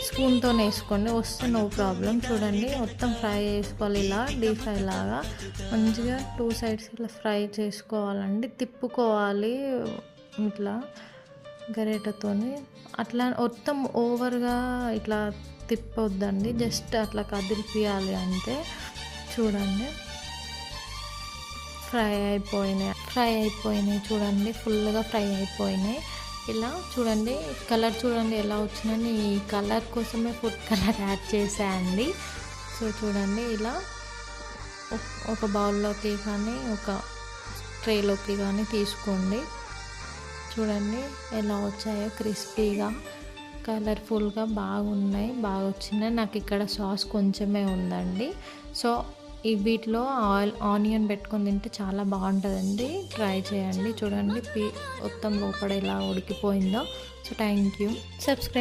స్పూన్తో వేసుకోండి, వస్తే నో ప్రాబ్లం. చూడండి మొత్తం ఫ్రై చేసుకోవాలి, ఇలా డీప్ ఫ్రై లాగా మంచిగా 2 సైడ్స్ ఇలా ఫ్రై చేసుకోవాలండి. తిప్పుకోవాలి ఇట్లా గరిటెతోని. అట్లా మొత్తం ఓవర్గా ఇట్లా తిప్పొద్దండి, జస్ట్ అట్లా కదిలిపియాలి అంతే. చూడండి ఫ్రై అయిపోయినాయి చూడండి, ఫుల్గా ఫ్రై అయిపోయినాయి. ఇలా చూడండి కలర్ చూడండి ఎలా వచ్చిందని, ఈ కలర్ కోసమే ఫుడ్ కలర్ యాడ్ చేసాయండి. సో చూడండి ఇలా ఒక బౌల్లోకి కానీ ఒక ట్రేలోకి కానీ తీసుకోండి. చూడండి ఎలా వచ్చాయో, క్రిస్పీగా కలర్ఫుల్గా బాగున్నాయి, బాగా వచ్చినాయి. నాకు ఇక్కడ సాస్ కొంచెమే ఉందండి. సో వీటిలో ఆనియన్ పెట్టుకొని తింటే చాలా బాగుంటుందండి, ట్రై చేయండి. చూడండి మొత్తం లోపల ఎలా ఉడికిపోయిందో. So thank you. సబ్స్క్రైబ్.